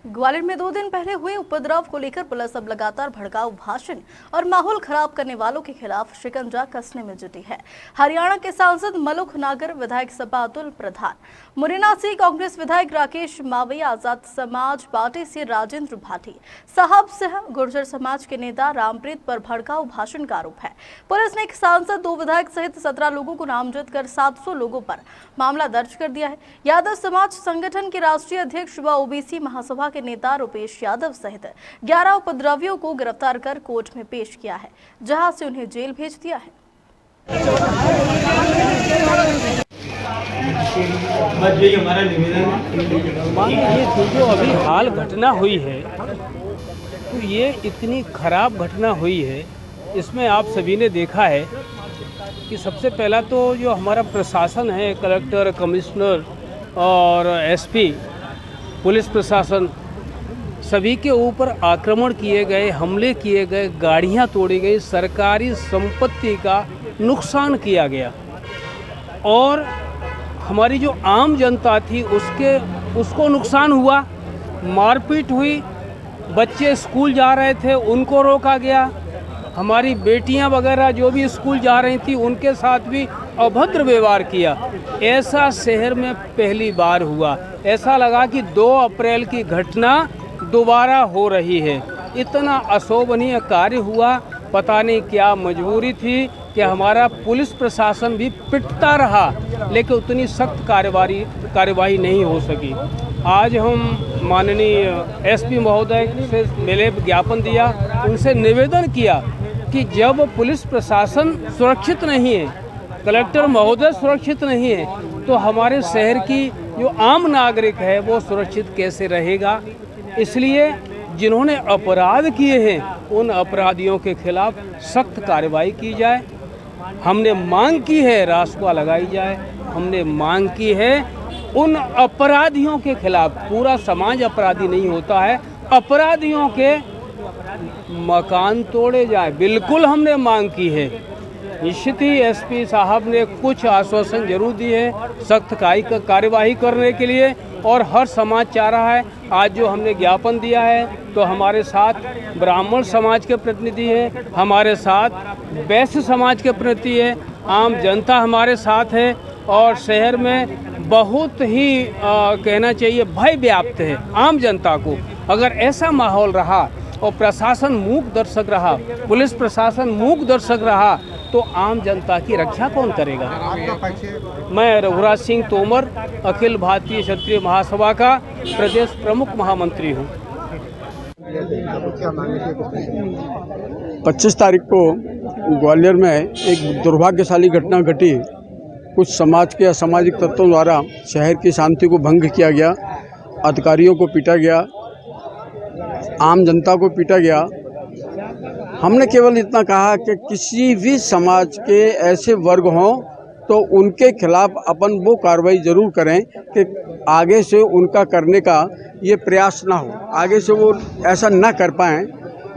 ग्वालियर में 2 दिन पहले हुए उपद्रव को लेकर पुलिस अब लगातार भड़काऊ भाषण और माहौल खराब करने वालों के खिलाफ शिकंजा कसने में जुटी है। हरियाणा के सांसद मलुख नागर, विधायक सपा अतुल प्रधान, मुरैना से कांग्रेस विधायक राकेश मावी, आजाद समाज पार्टी से राजेंद्र भाटी, साहब सिंह, गुर्जर समाज के नेता रामप्रीत पर भड़काऊ भाषण का आरोप है। पुलिस ने एक सांसद, 2 विधायक सहित 17 लोगों को नामजद कर 700 लोगों पर मामला दर्ज कर दिया है। यादव समाज संगठन के राष्ट्रीय अध्यक्ष व ओबीसी महासभा के नेता रुपेश यादव सहित 11 उपद्रवियों को गिरफ्तार कर कोर्ट में पेश किया है, जहां से उन्हें जेल भेज दिया है। हमारा निवेदन ये जो अभी हाल घटना हुई है, तो ये इतनी खराब घटना हुई है, इसमें आप सभी ने देखा है कि सबसे पहला तो जो हमारा प्रशासन है, कलेक्टर, कमिश्नर और एसपी, पुलिस प्रशासन, सभी के ऊपर आक्रमण किए गए, हमले किए गए, गाड़ियां तोड़ी गई, सरकारी संपत्ति का नुकसान किया गया और हमारी जो आम जनता थी उसको नुकसान हुआ, मारपीट हुई, बच्चे स्कूल जा रहे थे उनको रोका गया, हमारी बेटियां वगैरह जो भी स्कूल जा रही थी उनके साथ भी अभद्र व्यवहार किया। ऐसा शहर में पहली बार हुआ। ऐसा लगा कि 2 अप्रैल की घटना दोबारा हो रही है। इतना अशोभनीय कार्य हुआ, पता नहीं क्या मजबूरी थी कि हमारा पुलिस प्रशासन भी पिटता रहा, लेकिन उतनी सख्त कार्यवाही नहीं हो सकी। आज हम माननीय एसपी महोदय से मिले, ज्ञापन दिया, उनसे निवेदन किया कि जब पुलिस प्रशासन सुरक्षित नहीं है, कलेक्टर महोदय सुरक्षित नहीं है, तो हमारे शहर की जो आम नागरिक है वो सुरक्षित कैसे रहेगा। इसलिए जिन्होंने अपराध किए हैं उन अपराधियों के खिलाफ सख्त कार्रवाई की जाए। हमने मांग की है रासुका लगाई जाए, हमने मांग की है उन अपराधियों के खिलाफ, पूरा समाज अपराधी नहीं होता है, अपराधियों के मकान तोड़े जाए, बिल्कुल हमने मांग की है। निश्चित ही एसपी साहब ने कुछ आश्वासन जरूर दिए हैं सख्त कार्यवाही करने के लिए, और हर समाज चाह रहा है। आज जो हमने ज्ञापन दिया है तो हमारे साथ ब्राह्मण समाज के प्रतिनिधि हैं, हमारे साथ वैश्य समाज के प्रतिनिधि हैं, आम जनता हमारे साथ है और शहर में बहुत ही कहना चाहिए भय व्याप्त है आम जनता को। अगर ऐसा माहौल रहा और प्रशासन मूक दर्शक रहा, पुलिस प्रशासन मूक दर्शक रहा, तो आम जनता की रक्षा कौन करेगा। मैं रघुराज सिंह तोमर, अखिल भारतीय क्षत्रिय महासभा का प्रदेश प्रमुख महामंत्री हूँ। 25 तारीख को ग्वालियर में एक दुर्भाग्यशाली घटना घटी। कुछ समाज के असामाजिक तत्वों द्वारा शहर की शांति को भंग किया गया, अधिकारियों को पीटा गया, आम जनता को पीटा गया। हमने केवल इतना कहा कि किसी भी समाज के ऐसे वर्ग हों तो उनके खिलाफ अपन वो कार्रवाई ज़रूर करें कि आगे से उनका करने का ये प्रयास ना हो, आगे से वो ऐसा ना कर पाएँ,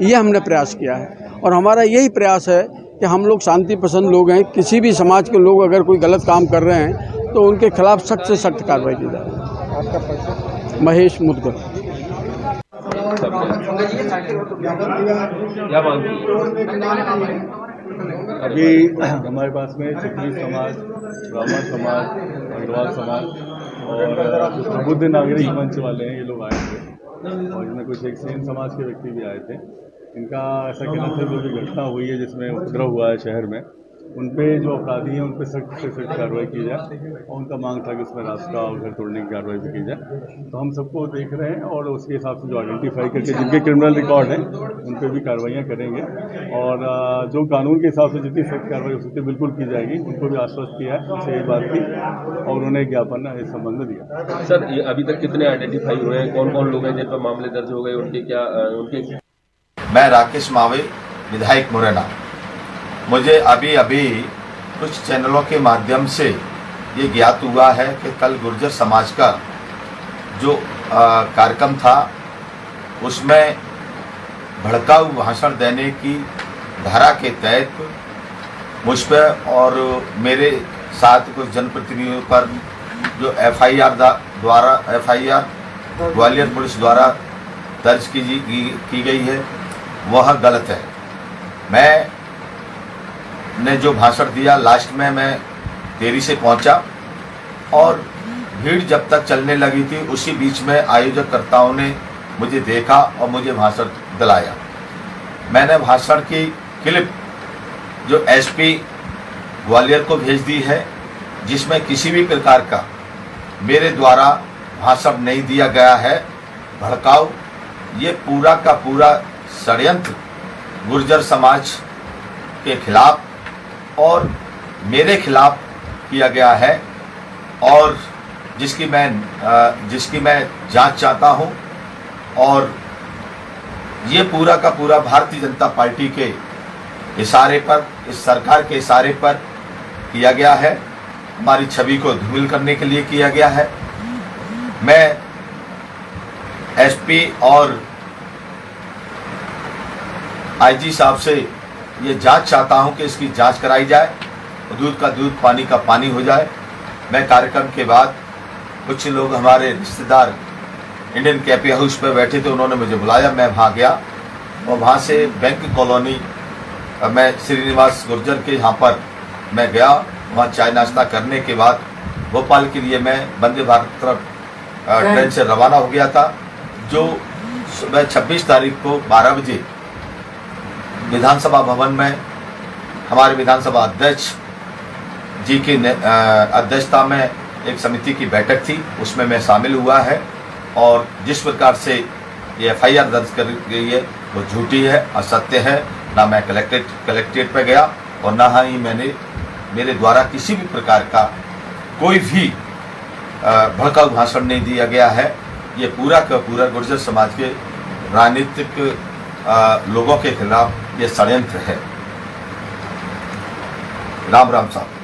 ये हमने प्रयास किया है। और हमारा यही प्रयास है कि हम लोग शांति पसंद लोग हैं, किसी भी समाज के लोग अगर कोई गलत काम कर रहे हैं तो उनके खिलाफ सख्त से सख्त कार्रवाई की जाए। महेश मुदगल। अभी हमारे पास में क्षत्रिय समाज, ब्राह्मण समाज, अग्रवाल समाज और बुद्ध नागरिक मंच वाले हैं, ये लोग आए थे और इनमें कुछ एक सेन समाज के व्यक्ति भी आए थे। इनका ऐसा कहना था जो भी घटना हुई है जिसमें उपद्रव हुआ है शहर में, उन पे जो अपराधी हैं उन पे सख्त से सख्त कार्रवाई की जाए, और उनका मांग था कि उसमें रास्ता और घर तोड़ने की कार्रवाई भी की जाए। तो हम सबको देख रहे हैं और उसके हिसाब से जो आइडेंटिफाई करके जिनके क्रिमिनल रिकॉर्ड हैं उन पे भी कार्रवाइयाँ करेंगे, और जो कानून के हिसाब से जितनी सख्त कार्रवाई हो सकती है बिल्कुल की जाएगी। उनको भी आश्वस्त किया है, उनसे यही बात की और उन्होंने ज्ञापन इस संबंध में दिया। सर, ये अभी तक कितने आइडेंटिफाई हुए हैं, कौन कौन लोग हैं जिन पर मामले दर्ज हो गए, उनके मैं राकेश मावी, विधायक मुरैना। मुझे अभी कुछ चैनलों के माध्यम से ये ज्ञात हुआ है कि कल गुर्जर समाज का जो कार्यक्रम था उसमें भड़काऊ भाषण देने की धारा के तहत मुझ पर और मेरे साथ कुछ जनप्रतिनिधियों पर जो एफआईआर ग्वालियर पुलिस द्वारा दर्ज की गई है वह गलत है। मैंने जो भाषण दिया लास्ट में मैं देरी से पहुंचा और भीड़ जब तक चलने लगी थी उसी बीच में आयोजककर्ताओं ने मुझे देखा और मुझे भाषण दिलाया। मैंने भाषण की क्लिप जो एसपी ग्वालियर को भेज दी है, जिसमें किसी भी प्रकार का मेरे द्वारा भाषण नहीं दिया गया है भड़काऊ। ये पूरा का पूरा षड्यंत्र गुर्जर समाज के खिलाफ और मेरे खिलाफ किया गया है और जिसकी मैं जांच चाहता हूं। और ये पूरा का पूरा भारतीय जनता पार्टी के इशारे पर, इस सरकार के इशारे पर किया गया है। हमारी छवि को धूमिल करने के लिए किया गया है। मैं एसपी और आईजी साहब से ये जांच चाहता हूं कि इसकी जांच कराई जाए, दूध का दूध पानी का पानी हो जाए। मैं कार्यक्रम के बाद कुछ लोग हमारे रिश्तेदार इंडियन कैफे हाउस पर बैठे थे, उन्होंने मुझे बुलाया, मैं वहाँ गया और वहाँ से बैंक कॉलोनी मैं श्रीनिवास गुर्जर के यहाँ पर मैं गया। वहाँ चाय नाश्ता करने के बाद भोपाल के लिए मैं वंदे भारत तरफ ट्रेन से रवाना हो गया था, जो सुबह 26 तारीख को 12 बजे विधानसभा भवन में हमारे विधानसभा अध्यक्ष जी की अध्यक्षता में एक समिति की बैठक थी, उसमें मैं शामिल हुआ है। और जिस प्रकार से ये एफआईआर दर्ज कर गई है वो झूठी है, असत्य है। ना मैं कलेक्ट्रेट पे गया और ना ही मैंने मेरे द्वारा किसी भी प्रकार का कोई भी भड़काऊ भाषण नहीं दिया गया है। ये पूरा का पूरा गुर्जर समाज के राजनीतिक लोगों के खिलाफ ये षड्यंत्र है। राम राम साहब।